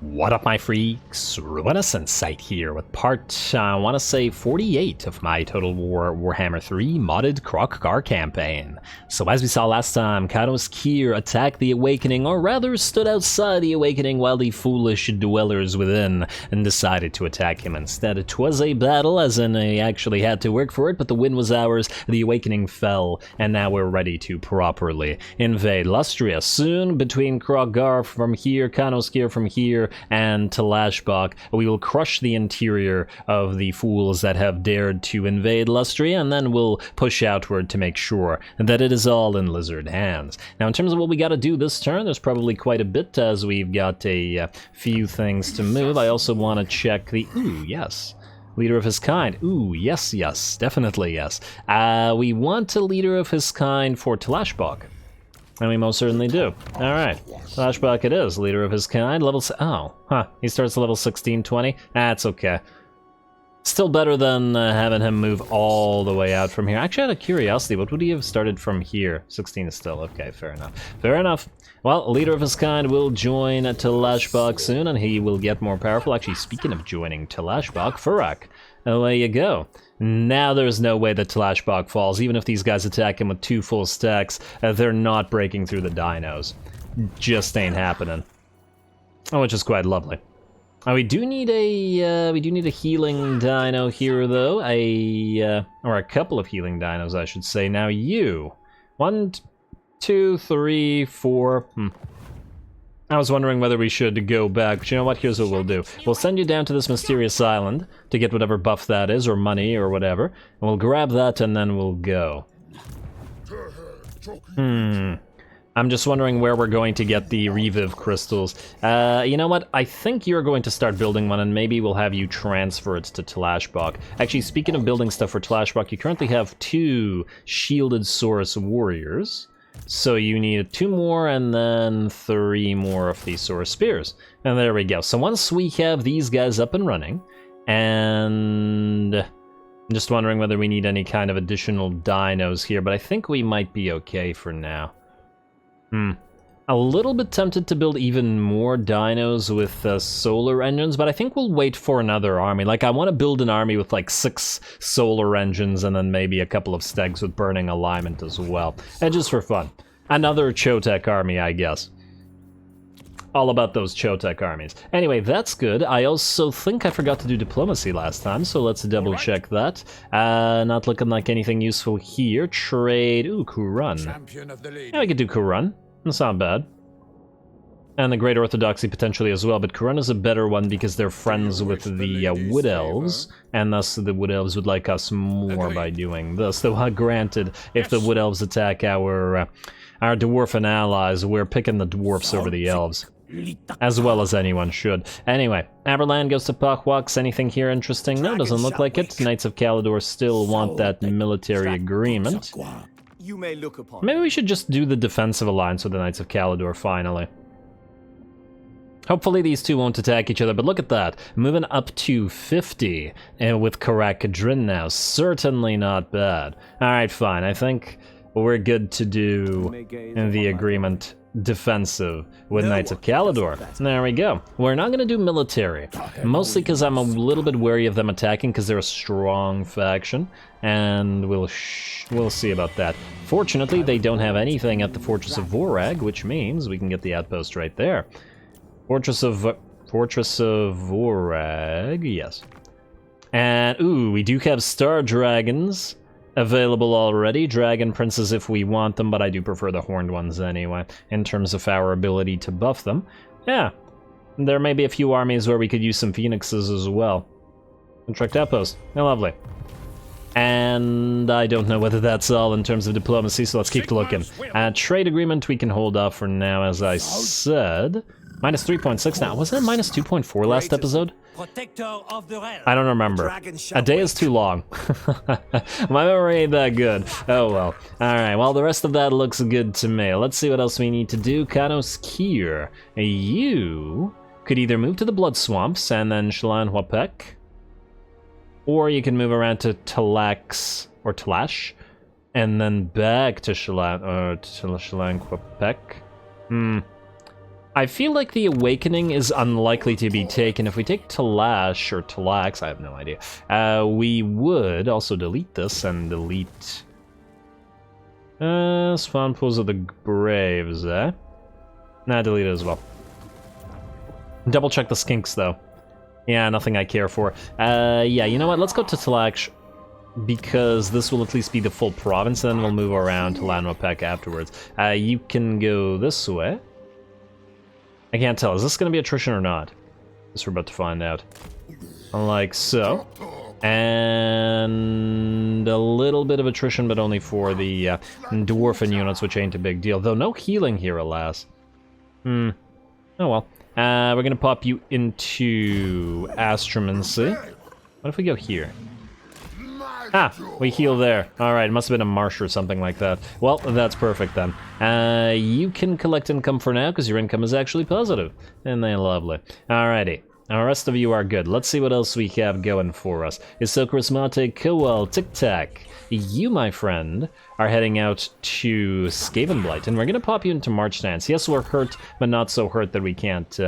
What up, my freaks? RuinusInsight here with part, I want to say 48 of my Total Warhammer 3 modded Kroq-Gar campaign. So as we saw last time, Kroq-Gar attacked the Awakening, or rather stood outside the Awakening while the foolish dwellers within and decided to attack him instead. It was a battle, as in they actually had to work for it, but the win was ours, the Awakening fell, and now we're ready to properly invade Lustria. Soon, between Kroq-Gar from here, Kroq-Gar from here, and Talabheim, we will crush the interior of the fools that have dared to invade Lustria, and then we'll push outward to make sure that it is all in lizard hands. Now, in terms of what we gotta do this turn, there's probably quite a bit, as we've got a few things to move. I also want to check the... Ooh, yes. Leader of his kind. Ooh, yes, yes. Definitely yes. We want a leader of his kind for Talabheim. And we most certainly do. Alright, Talabheim it is, leader of his kind, level he starts level 16, 20? That's okay. Still better than having him move all the way out from here. Actually, out of curiosity, what would he have started from here? 16 is still, okay, fair enough. Fair enough. Well, leader of his kind will join Talabheim soon, and he will get more powerful. Actually, speaking of joining Talabheim, Furak, away you go. Now there's no way that Talabheim falls. Even if these guys attack him with 2 full stacks, they're not breaking through the dinos. Just ain't happening. Oh, which is quite lovely. We do need a healing dino here, though. Or a couple of healing dinos, I should say. Now you, 1, 2, 3, 4. I was wondering whether we should go back, but you know what? Here's what we'll do. We'll send you down to this mysterious island to get whatever buff that is, or money, or whatever. And we'll grab that, and then we'll go. I'm just wondering where we're going to get the Reviv crystals. You know what? I think you're going to start building one, and maybe we'll have you transfer it to Talabheim. Actually, speaking of building stuff for Talabheim, you currently have 2 shielded Saurus warriors. So you need 2 more and then 3 more of these Saurus spears. And there we go. So once we have these guys up and running, and I'm just wondering whether we need any kind of additional dinos here, but I think we might be okay for now. A little bit tempted to build even more dinos with solar engines, but I think we'll wait for another army. Like, I want to build an army with like 6 solar engines and then maybe a couple of stegs with burning alignment as well. And just for fun. Another Chotek army, I guess. All about those Chotek armies. Anyway, that's good. I also think I forgot to do diplomacy last time, so let's double check that. Not looking like anything useful here. Trade, ooh, Kurun. Yeah, we could do Kurun. That's not bad. And the Great Orthodoxy potentially as well, but Kurun is a better one because they're friends with the Wood Elves, and thus the Wood Elves would like us more by doing this. Though, granted, if the Wood Elves attack our Dwarfen allies, we're picking the Dwarfs over the Elves. As well as anyone should. Anyway, Aberland goes to Pachwaks. Anything here interesting? No, doesn't look like it. Knights of Caledor still want that military agreement. Maybe we should just do the defensive alliance with the Knights of Caledor, finally. Hopefully these two won't attack each other, but look at that. Moving up to 50 with Karak-Kadrin now. Certainly not bad. Alright, fine. I think we're good to do the agreement defensive with Knights of Caledor. There we go. We're not going to do military, mostly because I'm a little bit wary of them attacking because they're a strong faction, and we'll see about that. Fortunately, they don't have anything at the Fortress of Vorag, which means we can get the outpost right there. Fortress of Vorag, yes. And, ooh, we do have Star Dragons available already. Dragon Princes if we want them, but I do prefer the horned ones anyway, in terms of our ability to buff them. Yeah, there may be a few armies where we could use some Phoenixes as well. Contract outpost, yeah, lovely. And I don't know whether that's all in terms of diplomacy, so let's keep looking. Trade agreement we can hold off for now, as I said. Minus 3.6 now. Wasn't it minus 2.4 last episode? I don't remember. A day is too long. My memory ain't that good. Oh well. Alright, well the rest of that looks good to me. Let's see what else we need to do. Kroq-Gar. You could either move to the Blood Swamps and then Shlan-Huapek, or you can move around to Talax or Talash and then back to Shlan-Huapek. I feel like the Awakening is unlikely to be taken. If we take Talash, or Talax, I have no idea, we would also delete this and delete... Spawn pools of the Braves, eh? Nah, delete it as well. Double check the Skinks, though. Yeah, nothing I care for. Yeah, you know what, let's go to Talax, because this will at least be the full province, and then we'll move around to Lanwapek afterwards. You can go this way. I can't tell, is this going to be attrition or not? This we're about to find out. Like so. And a little bit of attrition, but only for the dwarven units, which ain't a big deal. Though no healing here, alas. Oh well. We're gonna pop you into Astromancy. What if we go here? Ah, we heal there. Alright, it must have been a marsh or something like that. Well, that's perfect then. You can collect income for now, because your income is actually positive. And then lovely. Alrighty. Now, the rest of you are good. Let's see what else we have going for us. Isokris Mate, Kowal, Tic Tac. You, my friend, are heading out to Skavenblight, and we're going to pop you into March Stance. Yes, we're hurt, but not so hurt that we can't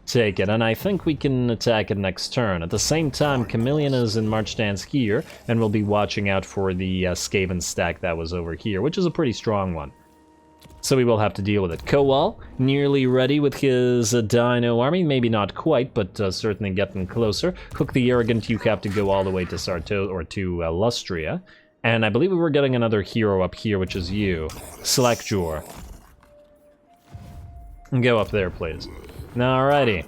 take it, and I think we can attack it next turn. At the same time, Chameleon is in March Stance here, and we'll be watching out for the Skaven stack that was over here, which is a pretty strong one. So we will have to deal with it. Kowal, nearly ready with his Dino army. Maybe not quite, but certainly getting closer. Hook the Arrogant, you have to go all the way to Sarto, or to Lustria. And I believe we were getting another hero up here, which is you. Slackjaw. Go up there, please. Alrighty.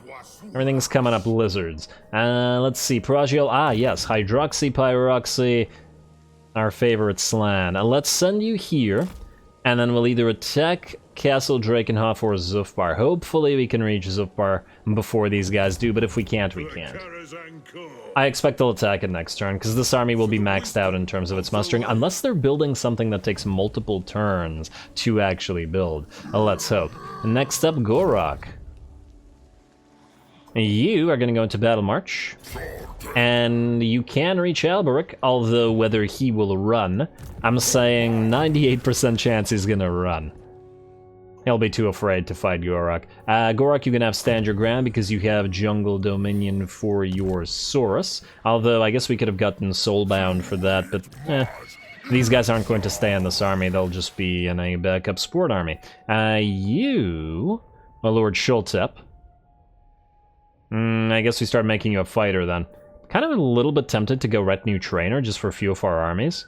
Everything's coming up lizards. Let's see, Paragial, yes, Hydroxy, our favorite slan. Let's send you here. And then we'll either attack Castle Drakenhof or Zufbar. Hopefully we can reach Zufbar before these guys do, but if we can't, we can't. I expect they'll attack it next turn, because this army will be maxed out in terms of its mustering, unless they're building something that takes multiple turns to actually build. Let's hope. Next up, GOR-ROK. You are going to go into Battle March, and you can reach Alberic, although whether he will run, I'm saying 98% chance he's going to run. He'll be too afraid to fight GOR-ROK. GOR-ROK, you can have stand your ground because you have Jungle Dominion for your Saurus, although I guess we could have gotten Soulbound for that, but these guys aren't going to stay in this army, they'll just be in a backup sport army. You, my Lord Schultep. I guess we start making you a fighter then. Kind of a little bit tempted to go Retinue Trainer just for a few of our armies.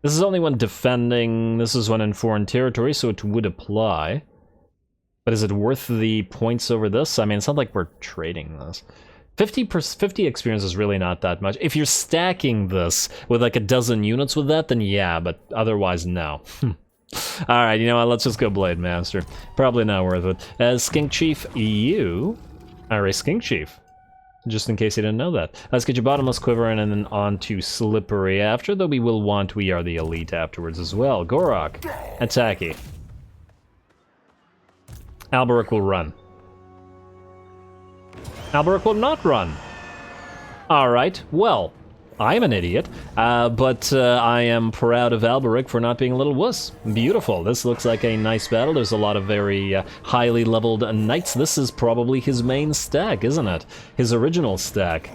This is only when defending, this is when in foreign territory, so it would apply. But is it worth the points over this? I mean, it's not like we're trading this. 50 experience is really not that much. If you're stacking this with like a dozen units with that, then yeah, but otherwise, no. Alright, you know what, let's just go Blade Master. Probably not worth it. Skink Chief, you are a Skink Chief. Just in case you didn't know that. Let's get your Bottomless Quiver in and then on to Slippery after, though we will want We Are the Elite afterwards as well. GOR-ROK, attacky. Alberic will run. Alberic will not run. Alright, well, I'm an idiot, but I am proud of Alberic for not being a little wuss. Beautiful. This looks like a nice battle. There's a lot of very highly leveled knights. This is probably his main stack, isn't it? His original stack.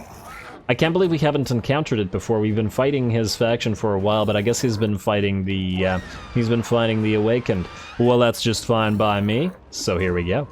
I can't believe we haven't encountered it before. We've been fighting his faction for a while, but I guess he's been fighting the Awakened. Well, that's just fine by me. So here we go.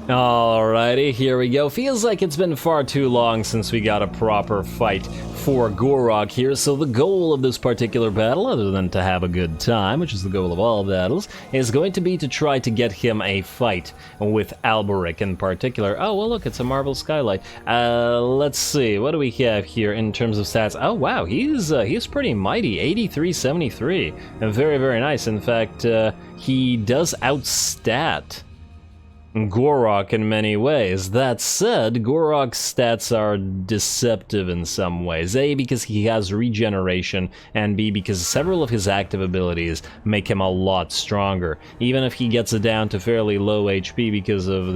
Alrighty, here we go. Feels like it's been far too long since we got a proper fight for GOR-ROK here, so the goal of this particular battle, other than to have a good time, which is the goal of all battles, is going to be to try to get him a fight with Alberic in particular. Oh, well look, it's a Marble Skylight. Let's see, what do we have here in terms of stats? Oh wow, he's pretty mighty, 83-73. Very, very nice. In fact, he does outstat GOR-ROK in many ways. That said, GOR-ROK's stats are deceptive in some ways. A, because he has regeneration, and B, because several of his active abilities make him a lot stronger, even if he gets it down to fairly low HP because of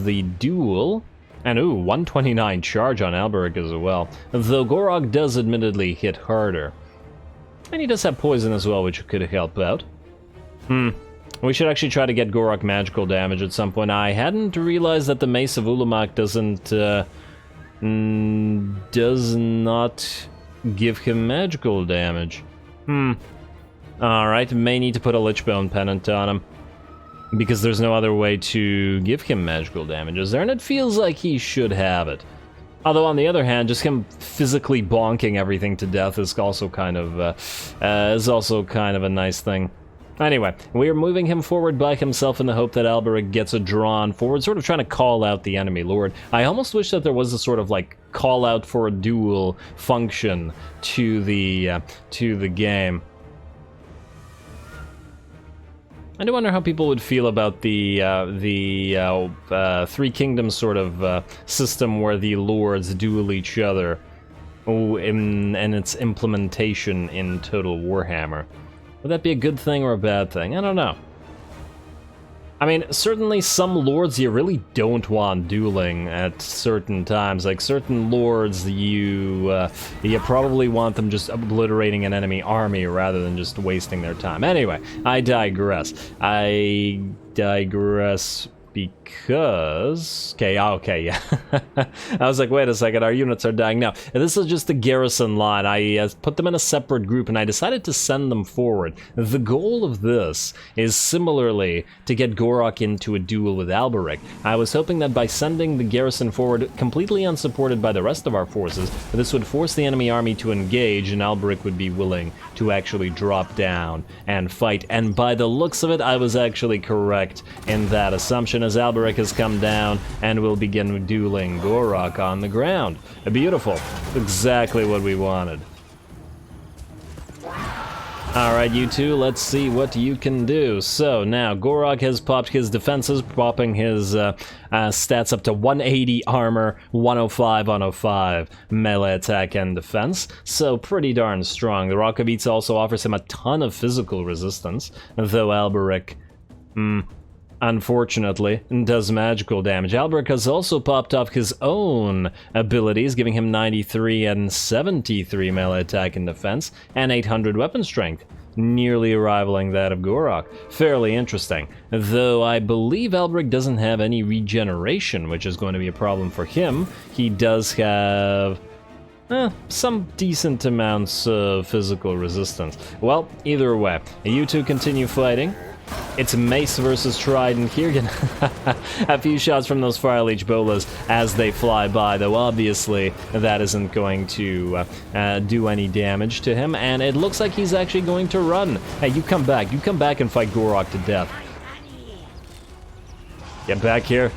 the duel. And ooh, 129 charge on Alberic as well, though GOR-ROK does admittedly hit harder. And he does have poison as well, which could help out. We should actually try to get GOR-ROK magical damage at some point. I hadn't realized that the Mace of Ulamog does not give him magical damage. Alright, may need to put a Lichbone Pennant on him, because there's no other way to give him magical damage, is there? And it feels like he should have it. Although, on the other hand, just him physically bonking everything to death is also kind of a nice thing. Anyway, we are moving him forward by himself in the hope that Alberic gets a drawn forward, sort of trying to call out the enemy lord. I almost wish that there was a sort of like call out for a duel function to the game. I do wonder how people would feel about the Three Kingdoms sort of system where the lords duel each other, and its implementation in Total Warhammer. Would that be a good thing or a bad thing? I don't know. I mean, certainly some lords you really don't want dueling at certain times. Like, certain lords you probably want them just obliterating an enemy army rather than just wasting their time. Anyway, I digress. Because... Okay, yeah. I was like, wait a second, our units are dying now. And this is just the garrison line. I put them in a separate group, and I decided to send them forward. The goal of this is similarly to get GOR-ROK into a duel with Alberic. I was hoping that by sending the garrison forward completely unsupported by the rest of our forces, this would force the enemy army to engage, and Alberic would be willing to actually drop down and fight. And by the looks of it, I was actually correct in that assumption, as Alberic has come down and will begin dueling GOR-ROK on the ground. Beautiful. Exactly what we wanted. Alright, you two, let's see what you can do. So, now, GOR-ROK has popped his defenses, popping his stats up to 180 armor, 105 on 05 melee attack and defense, so pretty darn strong. The Rokovitz also offers him a ton of physical resistance, though Alberic, unfortunately, does magical damage. Alberic has also popped off his own abilities, giving him 93 and 73 melee attack and defense, and 800 weapon strength, nearly rivaling that of GOR-ROK. Fairly interesting. Though I believe Alberic doesn't have any regeneration, which is going to be a problem for him. He does have... some decent amounts of physical resistance. Well, either way, you two continue fighting. It's Mace versus Trident here. A few shots from those Fire Leech Bolas as they fly by, though obviously that isn't going to do any damage to him, and it looks like he's actually going to run. Hey, you come back and fight GOR-ROK to death. Get back here.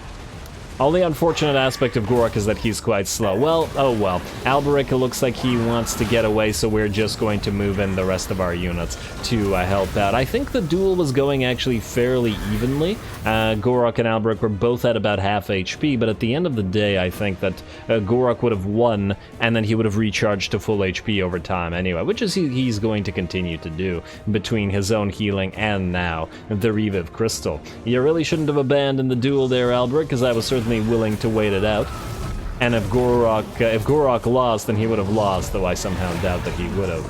Only unfortunate aspect of GOR-ROK is that he's quite slow. Well, oh well. Alberic looks like he wants to get away, so we're just going to move in the rest of our units to help out. I think the duel was going actually fairly evenly. GOR-ROK and Alberic were both at about half HP, but at the end of the day, I think that GOR-ROK would have won, and then he would have recharged to full HP over time anyway, which is he's going to continue to do between his own healing and now the Reviv Crystal. You really shouldn't have abandoned the duel there, Alberic, because I was certainly willing to wait it out. And if GOR-ROK lost, then he would have lost, though I somehow doubt that he would have.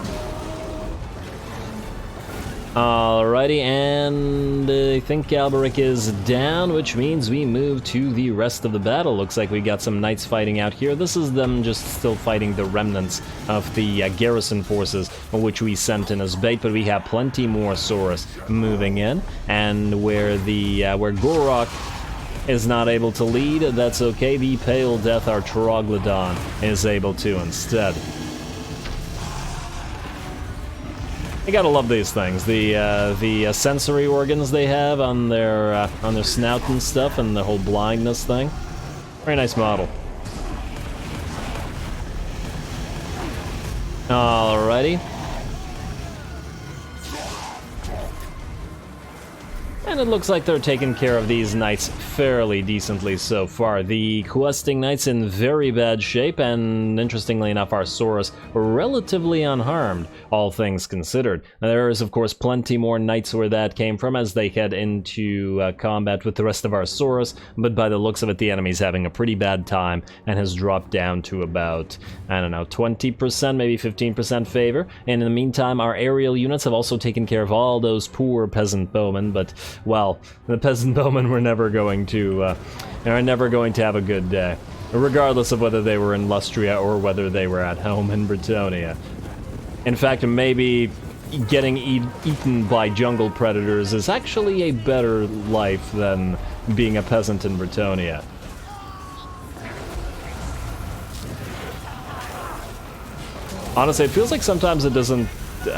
Alrighty, and I think Alberic is down, which means we move to the rest of the battle. Looks like we got some knights fighting out here. This is them just still fighting the remnants of the garrison forces, which we sent in as bait, but we have plenty more Saurus moving in, and where GOR-ROK is not able to lead, that's okay. The Pale Death, our Troglodyte, is able to instead. You gotta love these things. The sensory organs they have on their snout and stuff, and the whole blindness thing. Very nice model. Alrighty. And it looks like they're taking care of these knights fairly decently so far. The questing knights in very bad shape, and interestingly enough, our Saurus relatively unharmed, all things considered. Now, there is, of course, plenty more knights where that came from as they head into combat with the rest of our Saurus, but by the looks of it, the enemy's having a pretty bad time and has dropped down to about, I don't know, 20%, maybe 15% favor. And in the meantime, our aerial units have also taken care of all those poor peasant bowmen, but well, the peasant bowmen were never going to have a good day, regardless of whether they were in Lustria or whether they were at home in Bretonnia. In fact, maybe getting eaten by jungle predators is actually a better life than being a peasant in Bretonnia. Honestly, it feels like sometimes it doesn't... the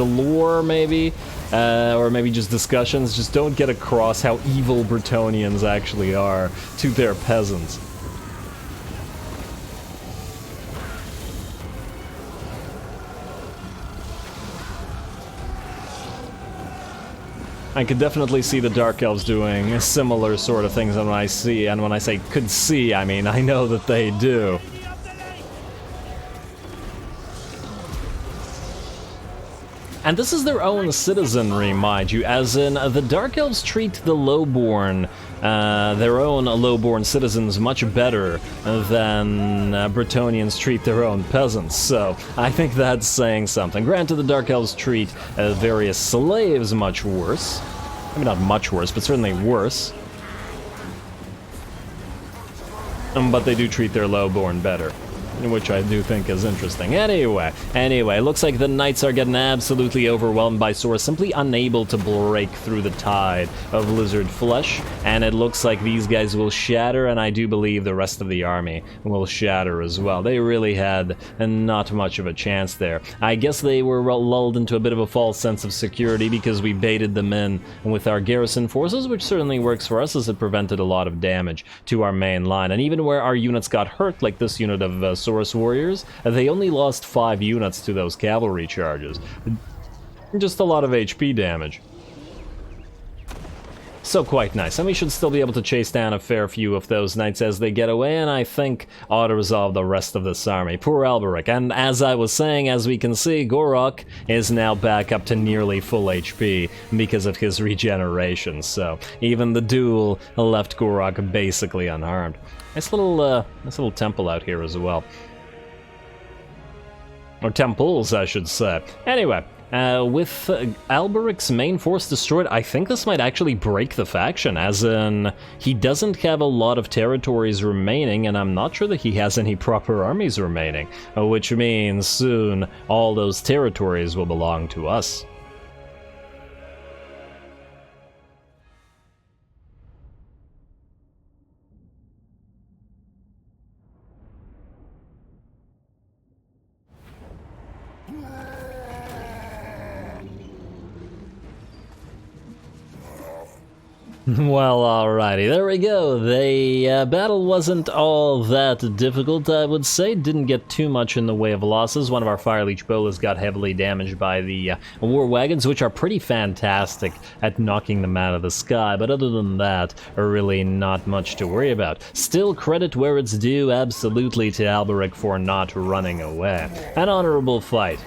lore maybe, or maybe just discussions just don't get across how evil Bretonians actually are to their peasants. I could definitely see the Dark Elves doing similar sort of things, and when I say could see, I mean I know that they do. And this is their own citizenry, mind you, as in the Dark Elves treat the lowborn, their own lowborn citizens much better than Bretonians treat their own peasants, so I think that's saying something. Granted, the Dark Elves treat various slaves much worse. I mean, not much worse, but certainly worse. But they do treat their lowborn better, which I do think is interesting. Anyway, looks like the knights are getting absolutely overwhelmed by Saurus, simply unable to break through the tide of lizard flesh, and it looks like these guys will shatter, and I do believe the rest of the army will shatter as well. They really had not much of a chance there. I guess they were lulled into a bit of a false sense of security because we baited them in with our garrison forces, which certainly works for us as it prevented a lot of damage to our main line, and even where our units got hurt, like this unit of Saurus warriors, they only lost 5 units to those cavalry charges. Just a lot of HP damage. So quite nice, and we should still be able to chase down a fair few of those knights as they get away, and I think auto-resolve the rest of this army. Poor Alberic, and as I was saying, as we can see, GOR-ROK is now back up to nearly full HP because of his regeneration, so even the duel left GOR-ROK basically unharmed. Nice little temple out here as well. Or temples, I should say. Anyway, with Alberic's main force destroyed, I think this might actually break the faction, as in, he doesn't have a lot of territories remaining, and I'm not sure that he has any proper armies remaining, which means soon all those territories will belong to us. Well, alrighty, there we go. The battle wasn't all that difficult, I would say. Didn't get too much in the way of losses. One of our Fire Leech Bolas got heavily damaged by the war wagons, which are pretty fantastic at knocking them out of the sky, but other than that, really not much to worry about. Still, credit where it's due, absolutely, to Alberic for not running away. An honorable fight.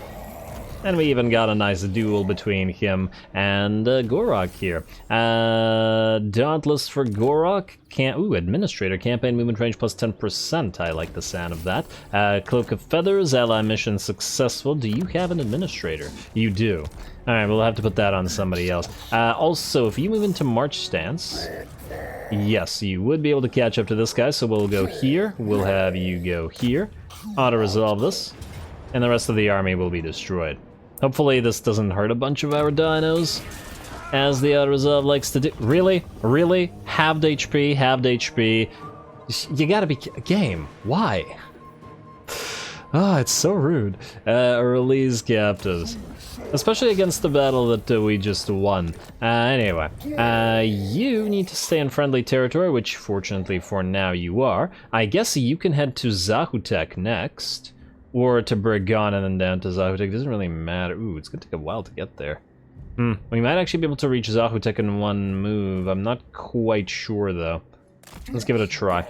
And we even got a nice duel between him and GOR-ROK here. Dauntless for GOR-ROK. Administrator. Campaign movement range plus 10%. I like the sound of that. Cloak of Feathers. Ally mission successful. Do you have an administrator? You do. Alright, we'll have to put that on somebody else. Also, if you move into March stance... Yes, you would be able to catch up to this guy, so we'll go here. We'll have you go here. Auto-resolve this. And the rest of the army will be destroyed. Hopefully this doesn't hurt a bunch of our dinos, as the auto-resolve likes to do. Really? Really? Halved HP, halved HP. You gotta be... Game, why? Ah, it's so rude. Release captives. Especially against the battle that we just won. Anyway, you need to stay in friendly territory, which fortunately for now you are. I guess you can head to Zahutek next. Or to Bregan and then down to Zahutek. Doesn't really matter. Ooh, it's gonna take a while to get there. We might actually be able to reach Xhotl in one move. I'm not quite sure, though. Let's give it a try.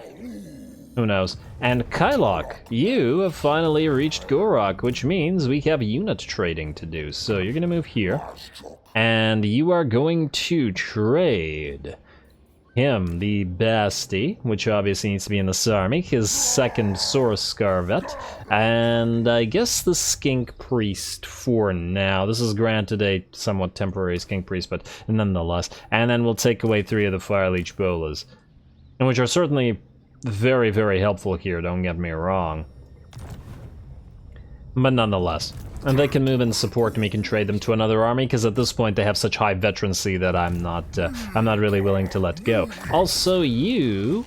Who knows? And Kylok, you have finally reached GOR-ROK, which means we have unit trading to do. So you're going to move here, and you are going to trade him the Basti, which obviously needs to be in this army, his second Source Scarvet, and I guess the Skink Priest for now. This is granted a somewhat temporary Skink Priest, but nonetheless. And then we'll take away 3 of the Fireleech Bolas, which are certainly very, very helpful here, don't get me wrong. But nonetheless. And they can move and support me, can trade them to another army, because at this point they have such high veterancy that I'm not really willing to let go. Also, you,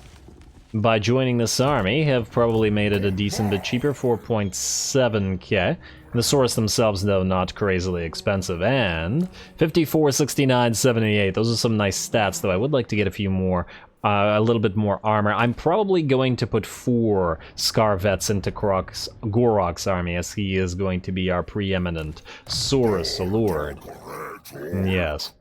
by joining this army, have probably made it a decent bit cheaper, 4.7k. The Saurus themselves, though, not crazily expensive, and 54, 69, 78. Those are some nice stats, though I would like to get a few more. A little bit more armor. I'm probably going to put 4 Scarvets into GOR-ROK's army, as he is going to be our preeminent Saurus Lord. Yes.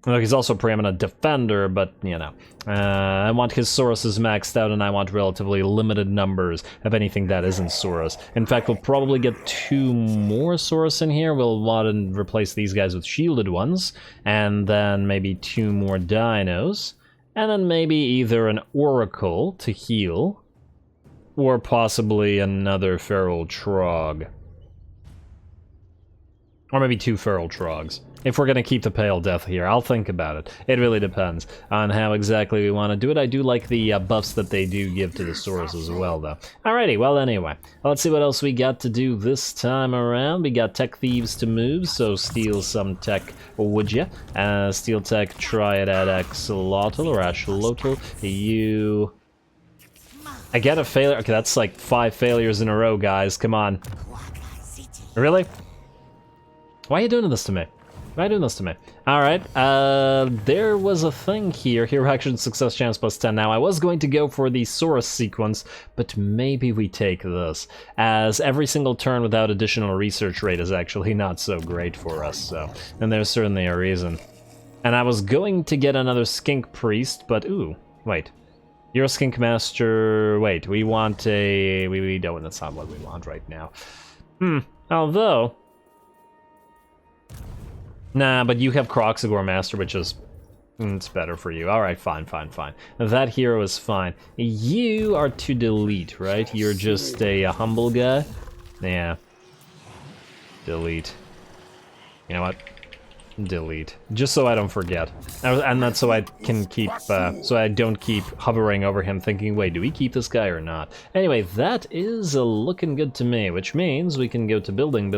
Look, he's also a preeminent defender, but, you know. I want his Sauruses maxed out, and I want relatively limited numbers of anything that isn't Saurus. In fact, we'll probably get 2 more Saurus in here. We'll want to replace these guys with shielded ones, and then maybe 2 more Dinos, and then maybe either an Oracle to heal, or possibly another Feral Trog. Or maybe 2 Feral Trogs. If we're going to keep the Pale Death here, I'll think about it. It really depends on how exactly we want to do it. I do like the buffs that they do give to the Saurus as well, though. Alrighty, well anyway. Let's see what else we got to do this time around. We got Tech Thieves to move, so steal some tech, would ya? Steal tech, try it at Xhotl or Xhotl. You... I get a failure. Okay, that's like 5 failures in a row, guys. Come on. Really? Why are you doing this to me? Why are you doing this to me? Alright, there was a thing here. Hero action success chance plus 10. Now, I was going to go for the Saurus sequence, but maybe we take this, as every single turn without additional research rate is actually not so great for us, so... And there's certainly a reason. And I was going to get another Skink Priest, but ooh, wait. You're a Skink Master... Wait, we want a... We don't, that's not what we want right now. Although... Nah, but you have Kroq-Gar Master, which is... it's better for you. Alright, fine. That hero is fine. You are to delete, right? You're just a humble guy? Yeah. Delete. You know what? Delete. Just so I don't forget. And that's so I can keep, so I don't keep hovering over him thinking, wait, do we keep this guy or not? Anyway, that is looking good to me, which means we can go to building,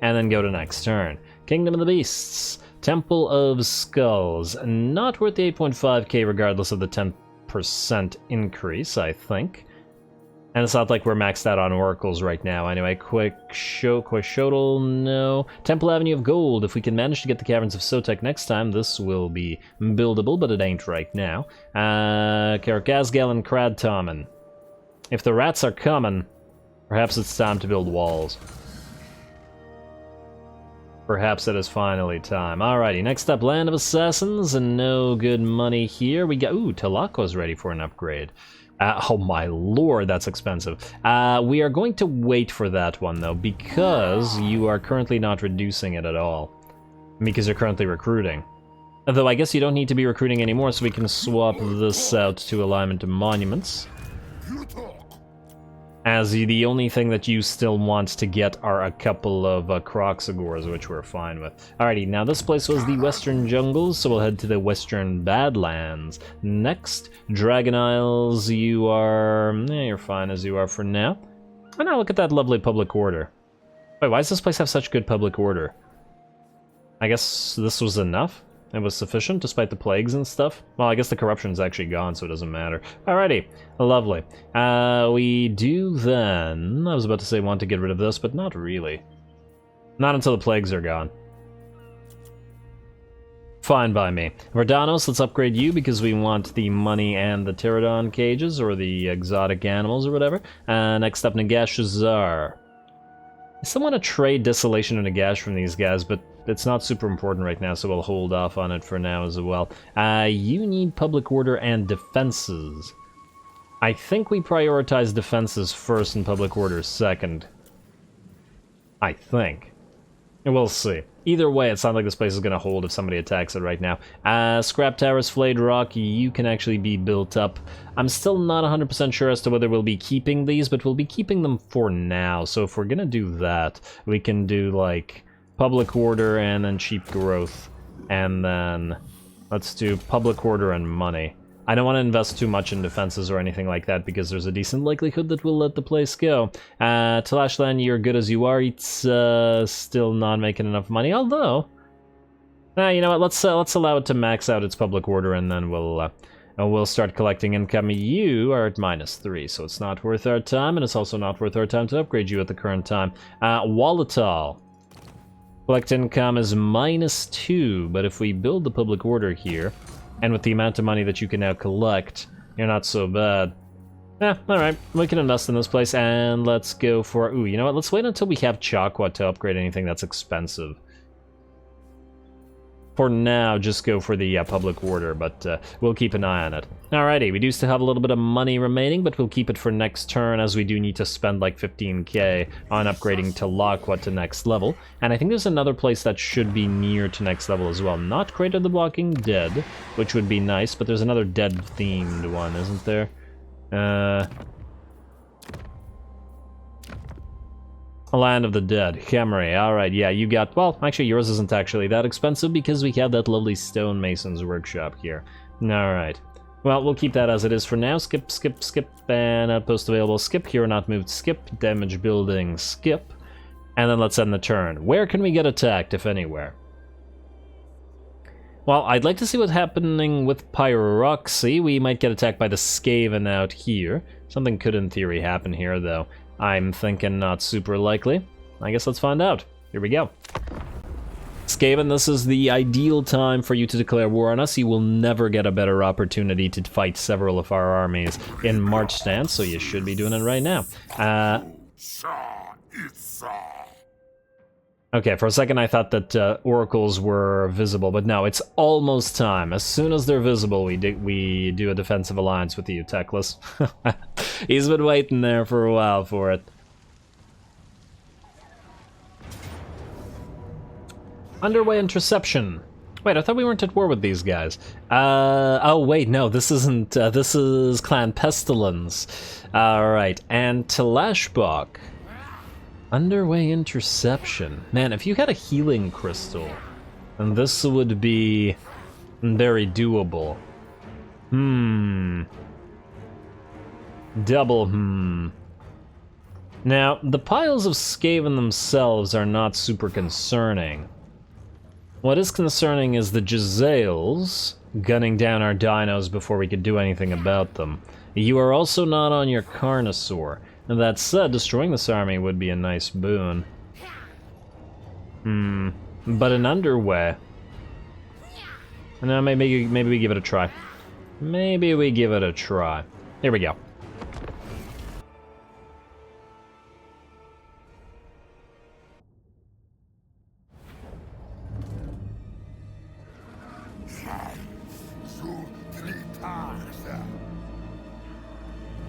and then go to next turn. Kingdom of the Beasts. Temple of Skulls. Not worth the 8.5k regardless of the 10% increase, I think. And it's not like we're maxed out on oracles right now. Anyway, Xhotl, no. Temple Avenue of Gold. If we can manage to get the Caverns of Sotek next time, this will be buildable, but it ain't right now. Karakazgal and Kradtomen. If the rats are coming, perhaps it's time to build walls. Perhaps it is finally time. Alrighty, next up, Land of Assassins, and no good money here. We got... Ooh, Talako's ready for an upgrade. Oh my lord, that's expensive. We are going to wait for that one, though, because you are currently not reducing it at all. Because you're currently recruiting. Although I guess you don't need to be recruiting anymore, so we can swap this out to Alignment to Monuments. As the only thing that you still want to get are a couple of Kroq-Gars, which we're fine with. Alrighty, now this place was the Western Jungles, so we'll head to the Western Badlands. Next, Dragon Isles, you are... you're fine as you are for now. And now look at that lovely public order. Wait, why does this place have such good public order? I guess this was enough? It was sufficient, despite the plagues and stuff? Well, I guess the corruption's actually gone, so it doesn't matter. Alrighty, lovely. We do then... I was about to say want to get rid of this, but not really. Not until the plagues are gone. Fine by me. Verdanos, let's upgrade you because we want the money and the pterodon cages, or the exotic animals or whatever. Next up, Nagashazar. I still want to trade Desolation and a Gash from these guys, but it's not super important right now, so we'll hold off on it for now as well. You need Public Order and Defenses. I think we prioritize Defenses first and Public Order second. I think. We'll see. Either way, it sounds like this place is going to hold if somebody attacks it right now. Scrap Towers, Flayed Rock, you can actually be built up. I'm still not 100% sure as to whether we'll be keeping these, but we'll be keeping them for now. So if we're going to do that, we can do, like, Public Order and then Cheap Growth. And then let's do Public Order and Money. I don't want to invest too much in defenses or anything like that because there's a decent likelihood that we'll let the place go. Talashland, you're good as you are. It's still not making enough money, although... you know what, let's allow it to max out its Public Order and then we'll start collecting income. You are at -3, so it's not worth our time, and it's also not worth our time to upgrade you at the current time. Wallatal. Collect income is -2, but if we build the Public Order here... And with the amount of money that you can now collect, you're not so bad. Alright, we can invest in this place, and let's go for... Ooh, you know what, let's wait until we have Chakwa to upgrade anything that's expensive. For now, just go for the Public Order, but we'll keep an eye on it. Alrighty, we do still have a little bit of money remaining, but we'll keep it for next turn, as we do need to spend like 15k on upgrading Talakwa to next level. And I think there's another place that should be near to next level as well. Not Crater the Walking Dead, which would be nice, but there's another dead-themed one, isn't there? Land of the Dead, Khemri, alright, yeah, you got, well, actually yours isn't actually that expensive because we have that lovely stonemason's workshop here. Alright, well, we'll keep that as it is for now. Skip, skip, skip, and outpost available, skip, here not moved, skip, damage building, skip, and then let's end the turn. Where can we get attacked, if anywhere? Well, I'd like to see what's happening with Pyroxy. We might get attacked by the Skaven out here. Something could in theory happen here, though. I'm thinking not super likely. I guess let's find out. Here we go. Skaven, this is the ideal time for you to declare war on us. You will never get a better opportunity to fight several of our armies in March stance, so you should be doing it right now. Okay, for a second I thought that oracles were visible, but no, it's almost time. As soon as they're visible, we do a defensive alliance with you, Teclis. He's been waiting there for a while for it. Underway interception. Wait, I thought we weren't at war with these guys. Oh wait, no, this isn't, this is Clan Pestilence. Alright, and Talashbok. Underway interception. Man, if you had a healing crystal, then this would be very doable. Double Now, the piles of Skaven themselves are not super concerning. What is concerning is the Jezzails gunning down our dinos before we could do anything about them. You are also not on your Carnosaur. And that said, destroying this army would be a nice boon. But an underway. No, maybe we give it a try. Maybe we give it a try. Here we go.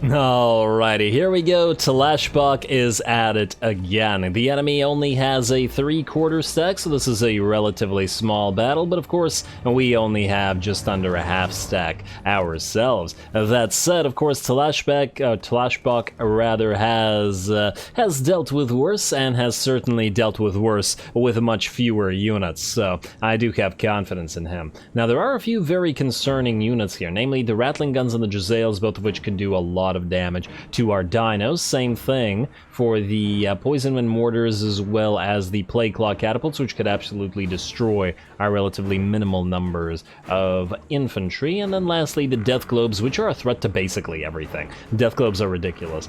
Alrighty, here we go. Talashbok is at it again. The enemy only has a 3/4 stack, so this is a relatively small battle, but of course, we only have just under a half stack ourselves. That said, of course, Talashbok rather has dealt with worse, and has certainly dealt with worse with much fewer units, so I do have confidence in him. Now, there are a few very concerning units here, namely the Rattling Guns and the Jezzails, both of which can do a lot of damage to our dinos. Same thing for the Poison Wind Mortars as well as the Plague Claw Catapults, which could absolutely destroy our relatively minimal numbers of infantry. And then lastly, the Death Globes, which are a threat to basically everything. Death Globes are ridiculous,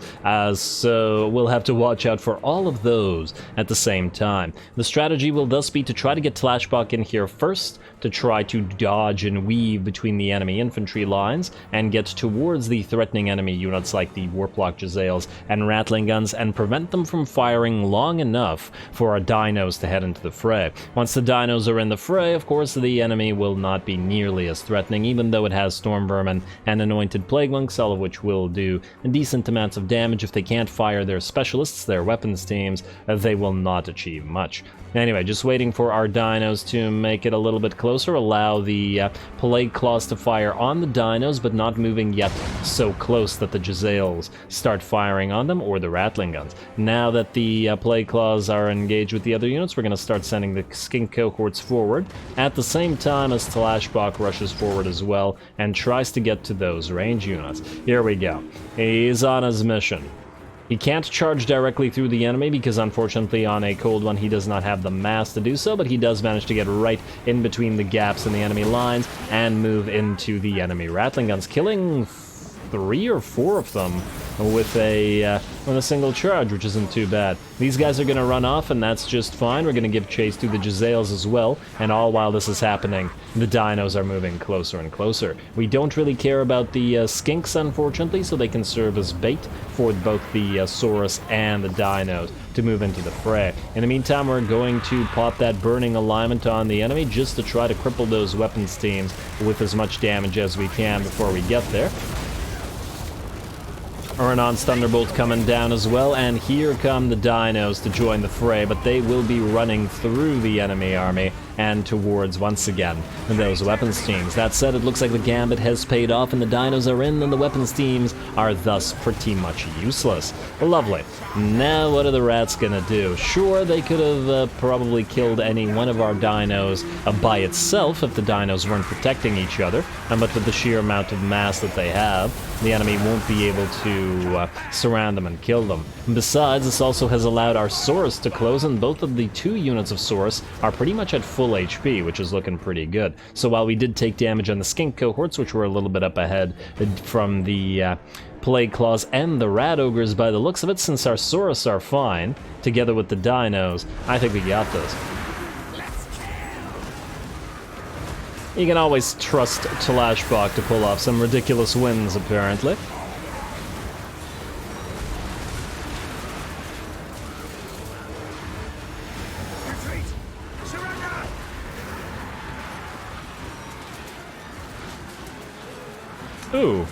so we'll have to watch out for all of those at the same time. The strategy will thus be to try to get Talashbok in here first, to try to dodge and weave between the enemy infantry lines, and get towards the threatening enemy units units like the Warplock Jezzails and Rattling Guns and prevent them from firing long enough for our dinos to head into the fray. Once the dinos are in the fray, of course, the enemy will not be nearly as threatening, even though it has Storm Vermin and Anointed Plague Monks, all of which will do decent amounts of damage. If they can't fire their specialists, their weapons teams, they will not achieve much. Anyway, just waiting for our dinos to make it a little bit closer, allow the Plague Claws to fire on the dinos, but not moving yet so close that the Jezzails start firing on them, or the Rattling Guns. Now that the Plague Claws are engaged with the other units, we're going to start sending the Skink cohorts forward, at the same time as Talashbach rushes forward as well, and tries to get to those range units. Here we go. He's on his mission. He can't charge directly through the enemy because unfortunately on a cold one he does not have the mass to do so, but he does manage to get right in between the gaps in the enemy lines and move into the enemy Rattling Guns, killing 3 or 4 of them with a single charge, which isn't too bad. These guys are going to run off, and that's just fine. We're going to give chase to the Jezzails as well, and all while this is happening, the dinos are moving closer and closer. We don't really care about the skinks, unfortunately, so they can serve as bait for both the Saurus and the dinos to move into the fray. In the meantime, we're going to pop that Burning Alignment on the enemy just to try to cripple those weapons teams with as much damage as we can before we get there. Urnon's Thunderbolt coming down as well, and here come the dinos to join the fray, but they will be running through the enemy army and towards, once again, those weapons teams. That said, it looks like the gambit has paid off and the dinos are in, and the weapons teams are thus pretty much useless. Lovely. Now what are the rats gonna do? Sure, they could have probably killed any one of our dinos by itself if the dinos weren't protecting each other, but with the sheer amount of mass that they have, the enemy won't be able to surround them and kill them. Besides, this also has allowed our Saurus to close, and both of the 2 units of Saurus are pretty much at full HP, which is looking pretty good. So while we did take damage on the Skink cohorts, which were a little bit up ahead from the Plague Claws and the Rat Ogres by the looks of it, since our Saurus are fine, together with the dinos, I think we got this. You can always trust Talashbach to pull off some ridiculous wins, apparently. Ooh.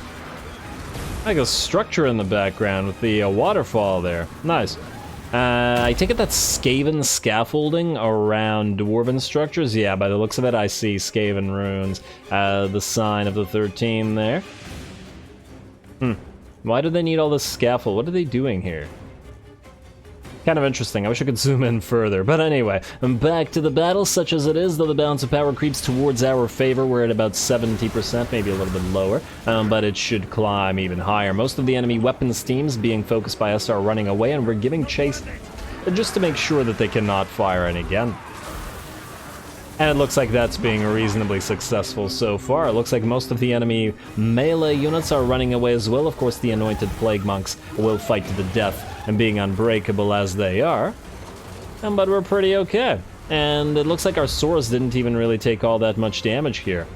Like a structure in the background with the waterfall there. Nice. I take it that's Skaven scaffolding around dwarven structures? Yeah, by the looks of it, I see Skaven runes. The sign of the 13 there. Why do they need all this scaffold? What are they doing here? Kind of interesting. I wish I could zoom in further. But anyway, back to the battle. Such as it is, though the balance of power creeps towards our favor, we're at about 70%, maybe a little bit lower, but it should climb even higher. Most of the enemy weapons teams being focused by us are running away, and we're giving chase just to make sure that they cannot fire in again. And it looks like that's being reasonably successful so far. It looks like most of the enemy melee units are running away as well. Of course, the Anointed Plague Monks will fight to the death, and being unbreakable as they are. But we're pretty okay. And it looks like our Saurus didn't even really take all that much damage here.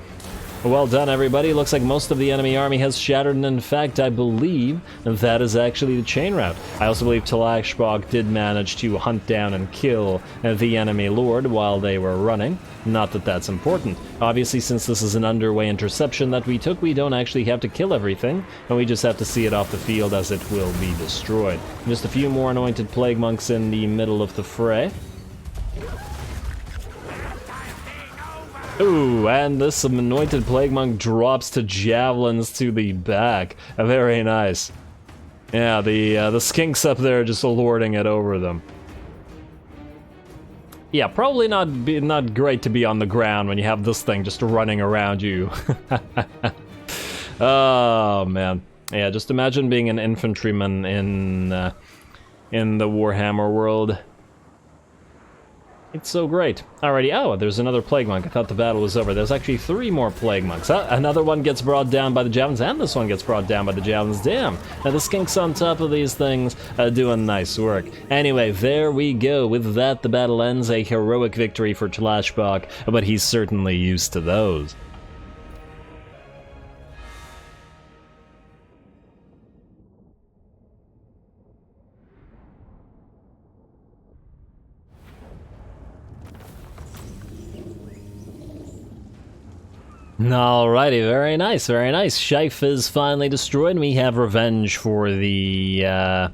Well done, everybody. Looks like most of the enemy army has shattered, and in fact, I believe that is actually the chain route. I also believe Talashbach did manage to hunt down and kill the enemy lord while they were running. Not that that's important. Obviously, since this is an underway interception that we took, we don't actually have to kill everything, and we just have to see it off the field as it will be destroyed. Just a few more Anointed Plague Monks in the middle of the fray. Ooh, and this Anointed Plague Monk drops to javelins to the back. Very nice. Yeah, the skinks up there just lording it over them. Yeah, probably not great to be on the ground when you have this thing just running around you. Oh man, yeah. Just imagine being an infantryman in the Warhammer world. It's so great. Alrighty, oh, there's another Plague Monk. I thought the battle was over. There's actually 3 more Plague Monks. Another one gets brought down by the javelins, and this one gets brought down by the javelins. Damn. Now the skinks on top of these things doing nice work. Anyway, there we go. With that, the battle ends. A heroic victory for Talashbach, but he's certainly used to those. Alrighty, very nice, very nice. Scheif is finally destroyed, and we have revenge for the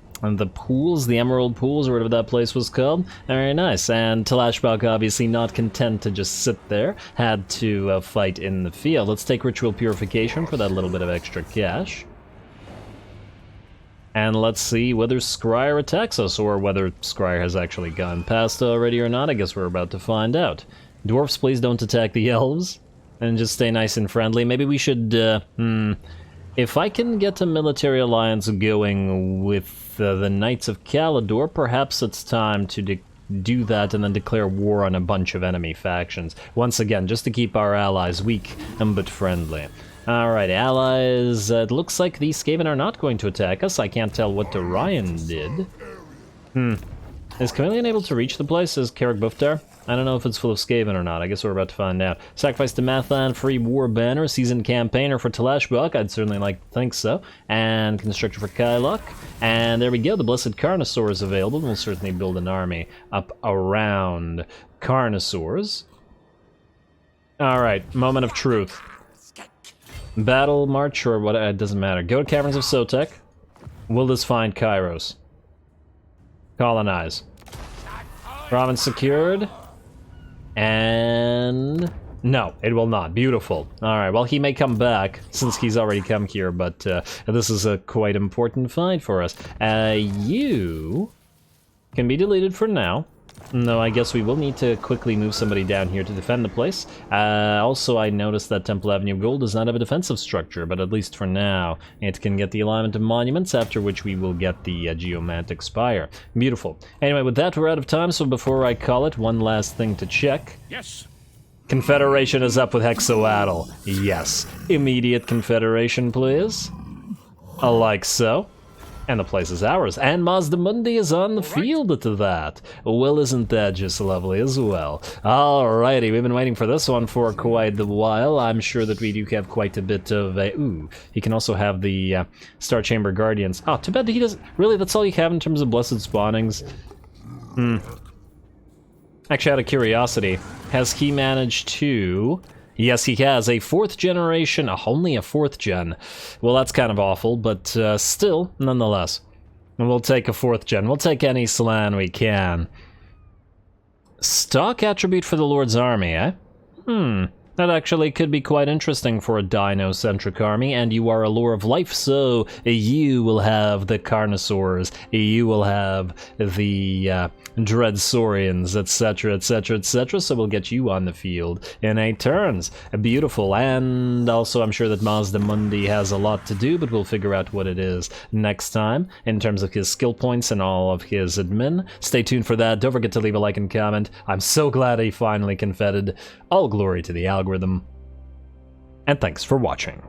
pools, the Emerald Pools, or whatever that place was called. Very nice. And Talabheim, obviously not content to just sit there, had to fight in the field. Let's take Ritual Purification for that little bit of extra cash. And let's see whether Scryer attacks us, or whether Scryer has actually gone past already or not. I guess we're about to find out. Dwarfs, please don't attack the elves. And just stay nice and friendly. Maybe we should, if I can get a military alliance going with the Knights of Caledor, perhaps it's time to do that and then declare war on a bunch of enemy factions. Once again, just to keep our allies weak but friendly. Alright, allies, it looks like these Skaven are not going to attack us. I can't tell what Orion did. Is Chameleon able to reach the place? Is Carrick Buftar? I don't know if it's full of Skaven or not. I guess we're about to find out. Sacrifice to Mathan, free war banner, seasoned campaigner for Talabheim. I'd certainly like to think so. And constructor for Kylok. And there we go. The Blessed Carnosaur is available. We'll certainly build an army up around Carnosaurs. Alright, moment of truth. Battle, march, or what? It doesn't matter. Go to Caverns of Sotek. Will this find Kairos? Colonize. Province secured. And no, it will not. Beautiful. Alright, well, he may come back since he's already come here, but this is a quite important find for us. You can be deleted for now. No, I guess we will need to quickly move somebody down here to defend the place. Also, I noticed that Temple Avenue of Gold does not have a defensive structure, but at least for now, it can get the alignment of monuments, after which we will get the Geomantic Spire. Beautiful. Anyway, with that, we're out of time, so before I call it, one last thing to check. Yes. Confederation is up with Xhotl. Yes. Immediate Confederation, please. Like so. And the place is ours. And Mazda Mundi is on the field to that. Well, isn't that just lovely as well? Alrighty, we've been waiting for this one for quite a while. I'm sure that we do have quite a bit of a... Ooh, he can also have the Star Chamber Guardians. Oh, too bad that he doesn't... Really, that's all you have in terms of Blessed Spawnings? Actually, out of curiosity, has he managed to... Yes, he has a 4th generation, only a 4th gen. Well, that's kind of awful, but still, nonetheless. We'll take a 4th gen. We'll take any Slan we can. Stock attribute for the Lord's Army, eh? That actually could be quite interesting for a dino-centric army, and you are a Lore of Life, so you will have the Carnosaurs, you will have the Dreadsaurians, etc, etc, etc, so we'll get you on the field in 8 turns. Beautiful, and also I'm sure that Mazda Mundi has a lot to do, but we'll figure out what it is next time, in terms of his skill points and all of his admin. Stay tuned for that, don't forget to leave a like and comment. I'm so glad he finally confetted. All glory to the algorithm. And thanks for watching.